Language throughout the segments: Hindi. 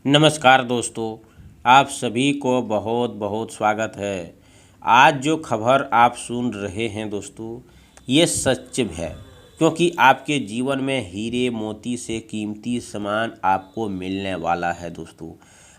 नमस्कार दोस्तों, आप सभी को बहुत बहुत स्वागत है। आज जो खबर आप सुन रहे हैं दोस्तों, ये सच है क्योंकि आपके जीवन में हीरे मोती से कीमती सामान आपको मिलने वाला है दोस्तों।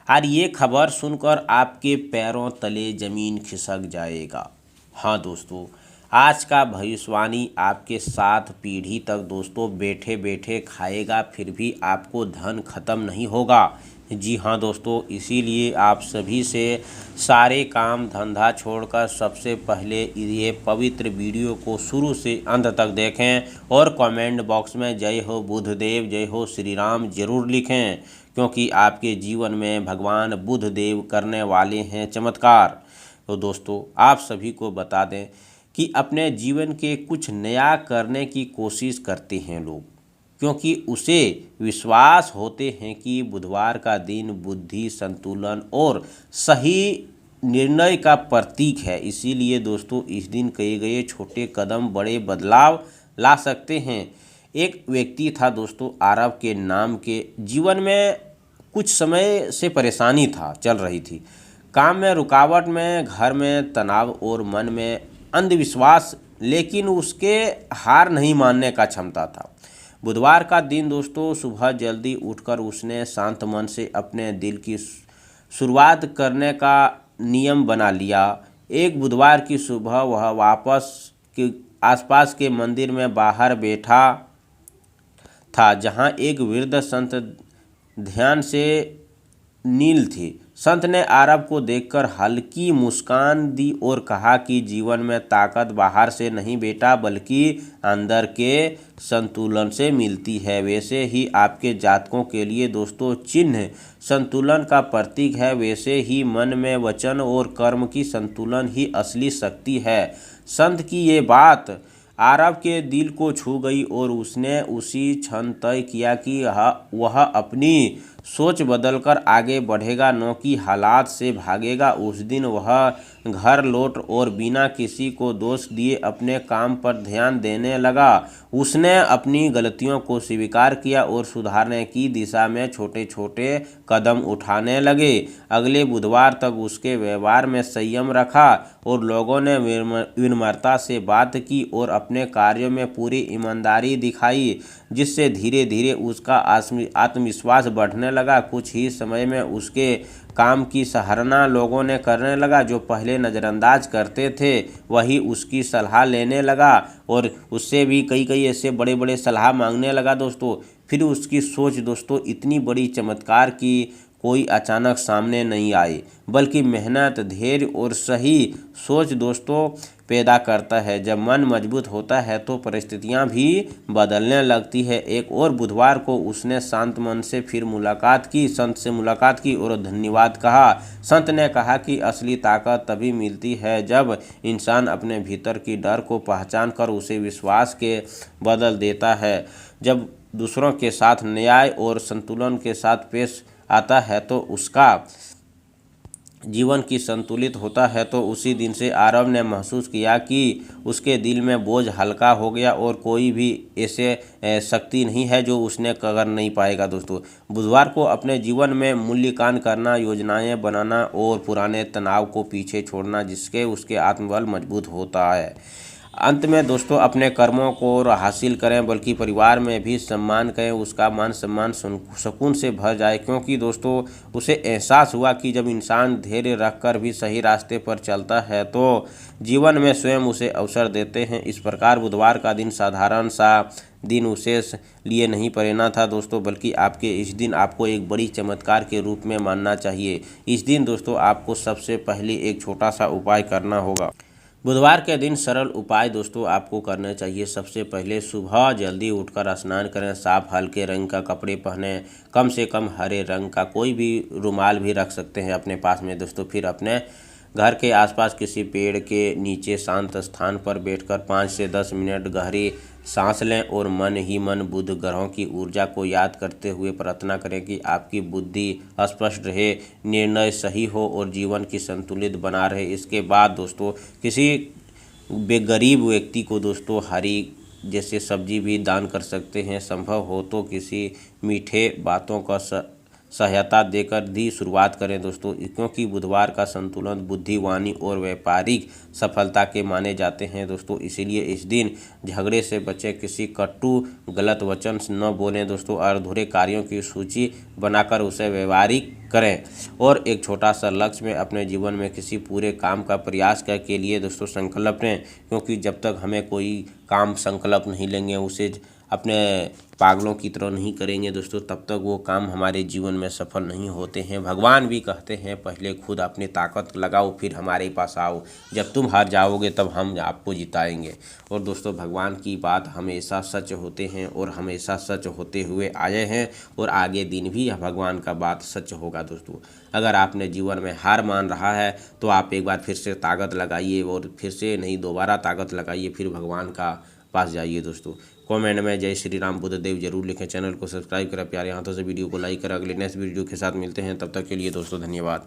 और ये खबर सुनकर आपके पैरों तले ज़मीन खिसक जाएगा। हाँ दोस्तों, आज का भविष्यवाणी आपके 7 पीढ़ी तक दोस्तों बैठे बैठे खाएगा, फिर भी आपको धन खत्म नहीं होगा। जी हाँ दोस्तों, इसीलिए आप सभी से सारे काम धंधा छोड़कर सबसे पहले ये पवित्र वीडियो को शुरू से अंत तक देखें और कमेंट बॉक्स में जय हो बुद्धदेव, जय हो श्री राम जरूर लिखें, क्योंकि आपके जीवन में भगवान बुद्धदेव करने वाले हैं चमत्कार। तो दोस्तों, आप सभी को बता दें कि अपने जीवन के कुछ नया करने की कोशिश करते हैं लोग, क्योंकि उसे विश्वास होते हैं कि बुधवार का दिन बुद्धि, संतुलन और सही निर्णय का प्रतीक है। इसीलिए दोस्तों, इस दिन किए गए छोटे कदम बड़े बदलाव ला सकते हैं। एक व्यक्ति था दोस्तों आरव के नाम के, जीवन में कुछ समय से परेशानी चल रही थी। काम में रुकावट में, घर में तनाव और मन में अंधविश्वास, लेकिन उसके हार नहीं मानने का क्षमता था। बुधवार का दिन दोस्तों, सुबह जल्दी उठकर उसने शांत मन से अपने दिल की शुरुआत करने का नियम बना लिया। एक बुधवार की सुबह वह वापस के आसपास के मंदिर में बाहर बैठा था, जहां एक वृद्ध संत ध्यान से नील थी। संत ने आरव को देखकर हल्की मुस्कान दी और कहा कि जीवन में ताकत बाहर से नहीं बेटा, बल्कि अंदर के संतुलन से मिलती है। वैसे ही आपके जातकों के लिए दोस्तों चिन्ह संतुलन का प्रतीक है। वैसे ही मन में वचन और कर्म की संतुलन ही असली शक्ति है। संत की ये बात आरव के दिल को छू गई और उसने उसी क्षण तय किया कि वह अपनी सोच बदलकर आगे बढ़ेगा, न कि हालात से भागेगा। उस दिन वह घर लौट और बिना किसी को दोष दिए अपने काम पर ध्यान देने लगा। उसने अपनी गलतियों को स्वीकार किया और सुधारने की दिशा में छोटे छोटे कदम उठाने लगे। अगले बुधवार तक उसके व्यवहार में संयम रखा और लोगों ने विनम्रता से बात की और अपने कार्यों में पूरी ईमानदारी दिखाई, जिससे धीरे धीरे उसका आत्मविश्वास बढ़ने लगा। कुछ ही समय में उसके काम की सराहना लोगों ने करने लगा। जो पहले नज़रअंदाज करते थे वही उसकी सलाह लेने लगा और उससे भी कई ऐसे बड़े बड़े सलाह मांगने लगा दोस्तों। फिर उसकी सोच दोस्तों इतनी बड़ी चमत्कार की कोई अचानक सामने नहीं आई, बल्कि मेहनत, धैर्य और सही सोच दोस्तों पैदा करता है। जब मन मजबूत होता है तो परिस्थितियां भी बदलने लगती है। एक और बुधवार को उसने शांत मन से फिर संत से मुलाकात की और धन्यवाद कहा। संत ने कहा कि असली ताकत तभी मिलती है जब इंसान अपने भीतर की डर को पहचान कर उसे विश्वास के बदल देता है। जब दूसरों के साथ न्याय और संतुलन के साथ पेश आता है तो उसका जीवन की संतुलित होता है। तो उसी दिन से आरव ने महसूस किया कि उसके दिल में बोझ हल्का हो गया और कोई भी ऐसे शक्ति नहीं है जो उसने कर नहीं पाएगा दोस्तों। बुधवार को अपने जीवन में मूल्यांकन करना, योजनाएं बनाना और पुराने तनाव को पीछे छोड़ना, जिसके उसके आत्मबल मजबूत होता है। अंत में दोस्तों, अपने कर्मों को हासिल करें, बल्कि परिवार में भी सम्मान करें, उसका मान सम्मान सुकून से भर जाए। क्योंकि दोस्तों उसे एहसास हुआ कि जब इंसान धैर्य रखकर भी सही रास्ते पर चलता है तो जीवन में स्वयं उसे अवसर देते हैं। इस प्रकार बुधवार का दिन साधारण सा दिन उसे लिए नहीं प्रेरणा था दोस्तों, बल्कि आपके इस दिन आपको एक बड़ी चमत्कार के रूप में मानना चाहिए। इस दिन दोस्तों आपको सबसे पहले एक छोटा सा उपाय करना होगा। बुधवार के दिन सरल उपाय दोस्तों आपको करने चाहिए। सबसे पहले सुबह जल्दी उठकर स्नान करें, साफ हल्के रंग का कपड़े पहने, कम से कम हरे रंग का कोई भी रुमाल भी रख सकते हैं अपने पास में दोस्तों। फिर अपने घर के आसपास किसी पेड़ के नीचे शांत स्थान पर बैठकर 5 से 10 मिनट गहरी सांस लें और मन ही मन बुध ग्रहों की ऊर्जा को याद करते हुए प्रार्थना करें कि आपकी बुद्धि स्पष्ट रहे, निर्णय सही हो और जीवन की संतुलित बना रहे। इसके बाद दोस्तों किसी गरीब व्यक्ति को दोस्तों हरी जैसे सब्जी भी दान कर सकते हैं। संभव हो तो किसी मीठे बातों का सहायता देकर ही शुरुआत करें दोस्तों, क्योंकि बुधवार का संतुलन बुद्धि, वाणी और व्यापारिक सफलता के माने जाते हैं दोस्तों। इसीलिए इस दिन झगड़े से बचें, किसी कटु गलत वचन न बोलें दोस्तों, और अधूरे कार्यों की सूची बनाकर उसे व्यवहारिक करें। और एक छोटा सा लक्ष्य में अपने जीवन में किसी पूरे काम का प्रयास के लिए दोस्तों संकल्प लें, क्योंकि जब तक हमें कोई काम संकल्प नहीं लेंगे, उसे अपने पागलों की तरह नहीं करेंगे दोस्तों, तब तक वो काम हमारे जीवन में सफल नहीं होते हैं। भगवान भी कहते हैं पहले खुद अपनी ताकत लगाओ फिर हमारे पास आओ, जब तुम हार जाओगे तब हम आपको जिताएंगे। और दोस्तों भगवान की बात हमेशा सच होते हैं और हमेशा सच होते हुए आए हैं, और आगे दिन भी भगवान का बात सच होगा दोस्तों। अगर आपने जीवन में हार मान रहा है तो आप एक बार फिर से ताकत लगाइए, और फिर से नहीं दोबारा ताकत लगाइए, फिर भगवान का पास जाइए दोस्तों। कमेंट में जय श्री राम बुद्धदेव जरूर लिखें। चैनल को सब्सक्राइब करें, प्यारे हाथों से वीडियो को लाइक करें। अगले नेक्स्ट वीडियो के साथ मिलते हैं, तब तक के लिए दोस्तों धन्यवाद।